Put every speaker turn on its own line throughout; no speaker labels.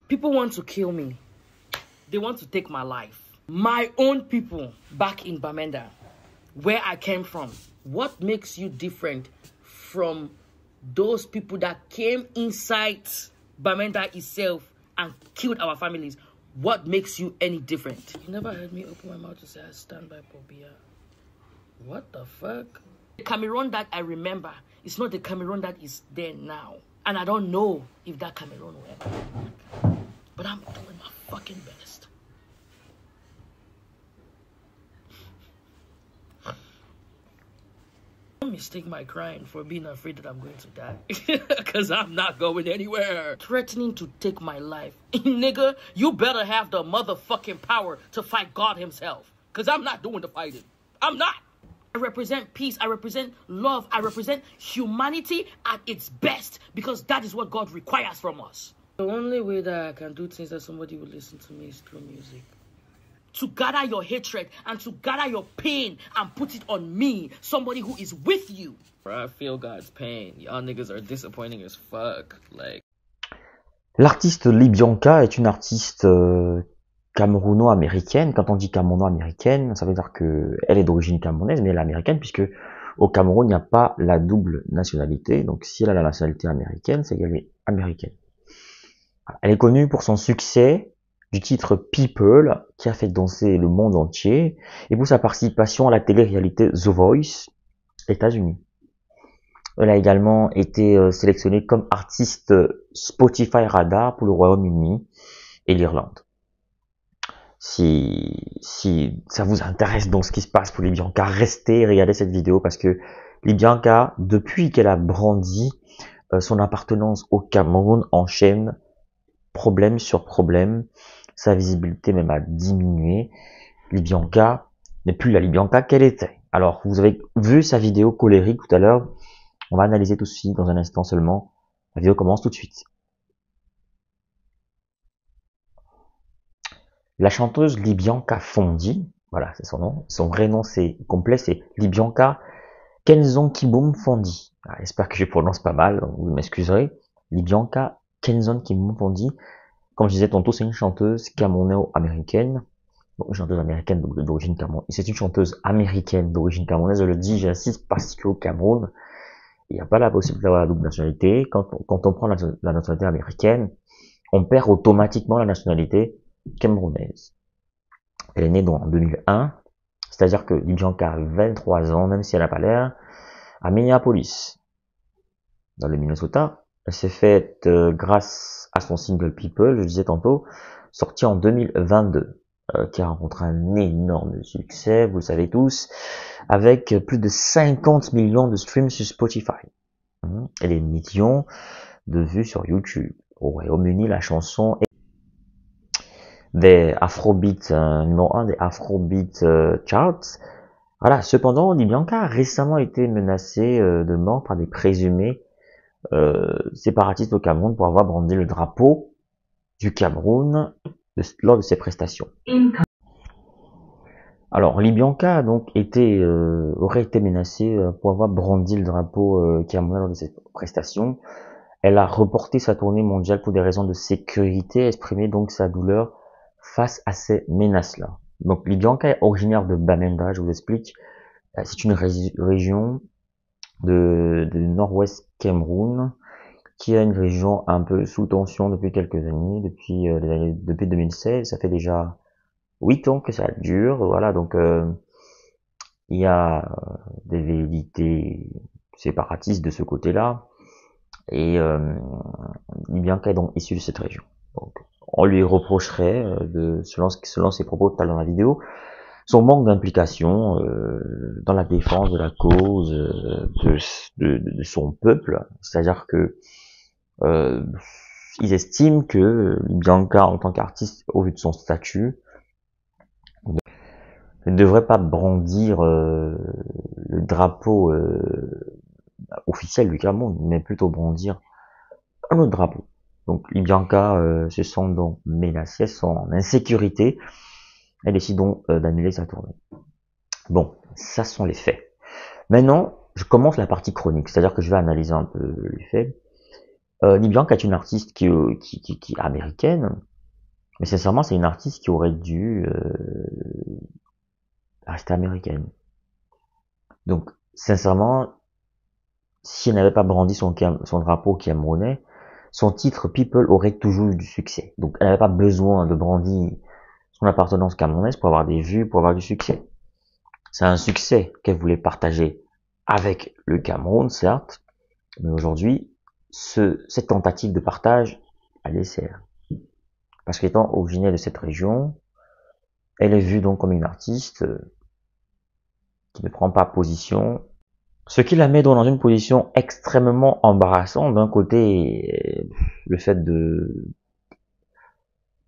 People want to kill me. They want to take my life. My own people back in Bamenda, where I came from. What makes you different from those people that came inside Bamenda itself and killed our families? What makes you any different? You never heard me open my mouth to say I stand by Pobia. What the fuck? The Cameroon that I remember is not the Cameroon that is there now. And I don't know if that Cameroon will ever come back. But I'm doing my fucking best. Don't mistake my crying for being afraid that I'm going to die. Because I'm not going anywhere. Threatening to take my life. Nigga, you better have the motherfucking power to fight God himself. Because I'm not doing the fighting. I'm not. I represent peace. I represent love. I represent humanity at its best. Because that is what God requires from us. The only way that I can do things that somebody will listen to me is through music. To gather your hatred and to gather your pain and put it on me, somebody who is with you. I feel God's pain. Y'all niggas are disappointing as fuck. Like.
L'artiste Libyanka est une artiste camerouno-américaine. Quand on dit camerouno-américaine, ça veut dire que elle est d'origine camerounaise, mais elle est américaine, puisque au Cameroun, il n'y a pas la double nationalité. Donc si elle a la nationalité américaine, c'est qu'elle est américaine. Elle est connue pour son succès du titre People, qui a fait danser le monde entier, et pour sa participation à la télé-réalité The Voice, États-Unis. Elle a également été sélectionnée comme artiste Spotify Radar pour le Royaume-Uni et l'Irlande. Si ça vous intéresse donc ce qui se passe pour Libyanka, restez et regardez cette vidéo, parce que Libyanka, depuis qu'elle a brandi son appartenance au Cameroun, enchaîne problème sur problème. Sa visibilité même a diminué. Libyanka n'est plus la Libyanka qu'elle était. Alors, vous avez vu sa vidéo colérique tout à l'heure. On va analyser tout ceci dans un instant seulement. La vidéo commence tout de suite. La chanteuse Libyanka Fondi, voilà, c'est son nom. Son vrai nom complet, c'est Libyanka Kenzonkiboum Fondi. J'espère que je prononce pas mal, donc vous m'excuserez. Libyanka Kenzonkiboum Fondi. Comme je disais tantôt, c'est une chanteuse camerouno-américaine. Bon, une chanteuse américaine d'origine camerounaise. C'est une chanteuse américaine d'origine camerounaise. Je le dis, j'insiste, parce qu'au Cameroun, il n'y a pas la possibilité d'avoir la double nationalité. Quand on prend la nationalité américaine, on perd automatiquement la nationalité camerounaise. Elle est née donc en 2001. C'est-à-dire que Libyanka a 23 ans, même si elle n'a pas l'air, à Minneapolis, dans le Minnesota. Elle s'est faite grâce à son single People, je disais tantôt, sorti en 2022, qui a rencontré un énorme succès, vous le savez tous, avec plus de 50 millions de streams sur Spotify et des millions de vues sur YouTube. Au Royaume-Uni, la chanson est des Afrobeat, numéro 1 des Afrobeat charts. Voilà. Cependant, Libyanka a récemment été menacée de mort par des présumés séparatistes au Cameroun pour avoir brandi le drapeau du Cameroun lors de ses prestations. Alors, Libyanka a donc aurait été menacée pour avoir brandi le drapeau camerounais lors de ses prestations. Elle a reporté sa tournée mondiale pour des raisons de sécurité, exprimé donc sa douleur face à ces menaces-là. Donc, Libyanka est originaire de Bamenda, je vous explique. C'est une région de nord-ouest Cameroun, qui est une région un peu sous tension depuis quelques années, depuis 2016, ça fait déjà 8 ans que ça dure, voilà, donc il y a des velléités séparatistes de ce côté-là, et Libyanka est donc issu de cette région. Donc, on lui reprocherait, selon ses propos tout à l'heure dans la vidéo, son manque d'implication dans la défense de la cause de son peuple, c'est-à-dire que ils estiment que Libyanka, en tant qu'artiste, au vu de son statut, ne devrait pas brandir le drapeau officiel du Cameroun, mais plutôt brandir un autre drapeau. Donc Libyanka se sent donc menacée, elle se sent en insécurité, elle décide donc d'annuler sa tournée. Bon, ça sont les faits. Maintenant, je commence la partie chronique, c'est-à-dire que je vais analyser un peu les faits. Nibianka est une artiste qui est américaine, mais sincèrement, c'est une artiste qui aurait dû rester américaine. Donc, sincèrement, si elle n'avait pas brandi son drapeau camerounais, son titre People aurait toujours eu du succès. Donc, elle n'avait pas besoin de brandir son appartenance camerounaise pour avoir des vues, pour avoir du succès. C'est un succès qu'elle voulait partager avec le Cameroun, certes, mais aujourd'hui, cette tentative de partage, elle dessert. Parce qu'étant originaire de cette région, elle est vue donc comme une artiste qui ne prend pas position, ce qui la met donc dans une position extrêmement embarrassante. D'un côté, le fait de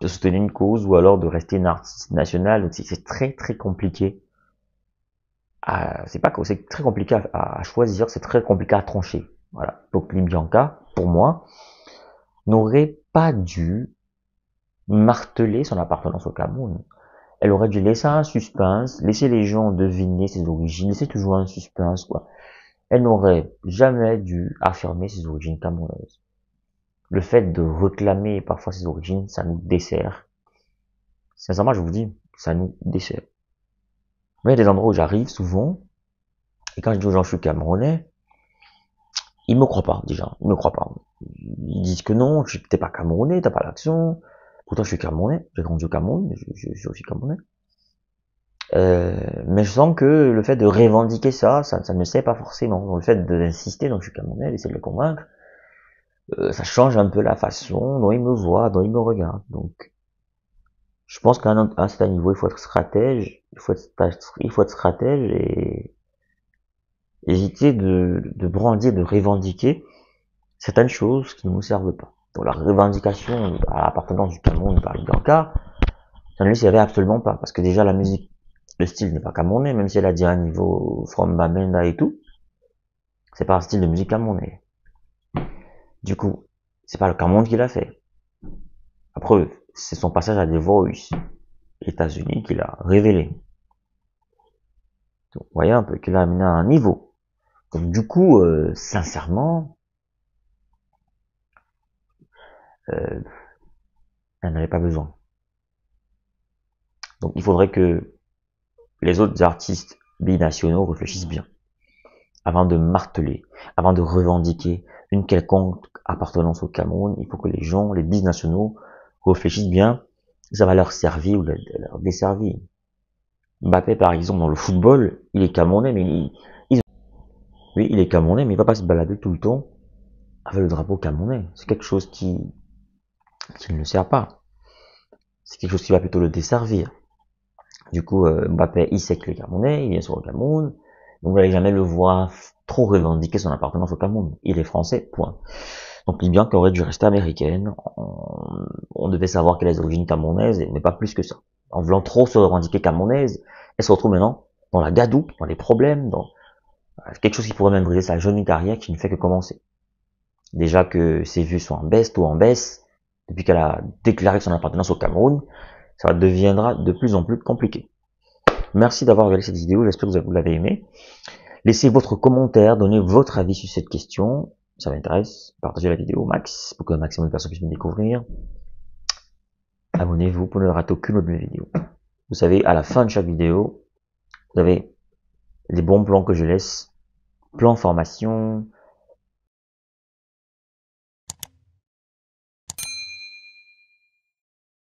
soutenir une cause ou alors de rester une artiste nationale, donc c'est très très compliqué. C'est très compliqué à choisir, c'est très compliqué à trancher. Voilà. Donc Libianka, pour moi, n'aurait pas dû marteler son appartenance au Cameroun. Elle aurait dû laisser un suspense, laisser les gens deviner ses origines, laisser toujours un suspense, quoi. Elle n'aurait jamais dû affirmer ses origines camerounaises. Le fait de réclamer parfois ses origines, ça nous dessert. Sincèrement, je vous dis, ça nous dessert. Mais il y a des endroits où j'arrive souvent, et quand je dis aux gens que je suis camerounais, ils me croient pas, déjà. Ils me croient pas. Ils disent que non, t'es pas camerounais, t'as pas l'accent. Pourtant, je suis camerounais. J'ai grandi au Cameroun, je suis aussi camerounais. Mais je sens que le fait de revendiquer ça ne me sert pas forcément. Donc, le fait d'insister, donc je suis camerounais, d'essayer de le convaincre, ça change un peu la façon dont ils me voient, dont ils me regardent. Donc, je pense qu'à un certain niveau, il faut être stratège, il faut être stratège et éviter de brandir, de revendiquer certaines choses qui ne nous servent pas. Donc la revendication à l'appartenance du Cameroun par Libianka, ça ne lui servait absolument pas, parce que déjà la musique, le style n'est pas camerounais, même si elle a dit un niveau from Bamenda et tout, c'est pas un style de musique camerounais. Du coup, c'est pas le Cameroun qui l'a fait. La preuve, c'est son passage à The Voice, États-Unis, qui l'a révélé. Donc, vous voyez un peu qu'il a amené à un niveau. Donc du coup, sincèrement, elle n'avait pas besoin. Donc il faudrait que les autres artistes binationaux réfléchissent bien avant de marteler, avant de revendiquer une quelconque appartenance au Cameroun. Il faut que les gens, les binationaux, réfléchissent bien. Ça va leur servir ou leur desservir. Mbappé, par exemple, dans le football, il est camerounais, mais oui, il est camerounais, mais il va pas se balader tout le temps avec le drapeau camerounais. C'est quelque chose qui ne le sert pas. C'est quelque chose qui va plutôt le desservir. Du coup, Mbappé, il sait qu'il est camerounais, il vient sur le Cameroun, donc vous n'allez jamais le voir trop revendiquer son appartenance au Cameroun. Il est français, point. Donc Libianka aurait dû rester américaine. On devait savoir qu'elle a des origines camerounaises, mais pas plus que ça. En voulant trop se revendiquer camerounaise, elle se retrouve maintenant dans la gadoue, dans les problèmes, dans quelque chose qui pourrait même briser sa jeune carrière qui ne fait que commencer. Déjà que ses vues sont en baisse, tout en baisse, depuis qu'elle a déclaré son appartenance au Cameroun, ça deviendra de plus en plus compliqué. Merci d'avoir regardé cette vidéo, j'espère que vous l'avez aimé. Laissez votre commentaire, donnez votre avis sur cette question, ça m'intéresse. Partagez la vidéo au max, pour qu'un maximum de personnes puissent me découvrir. Abonnez-vous pour ne rater aucune autre de mes vidéos. Vous savez, à la fin de chaque vidéo, vous avez les bons plans que je laisse, plans formation,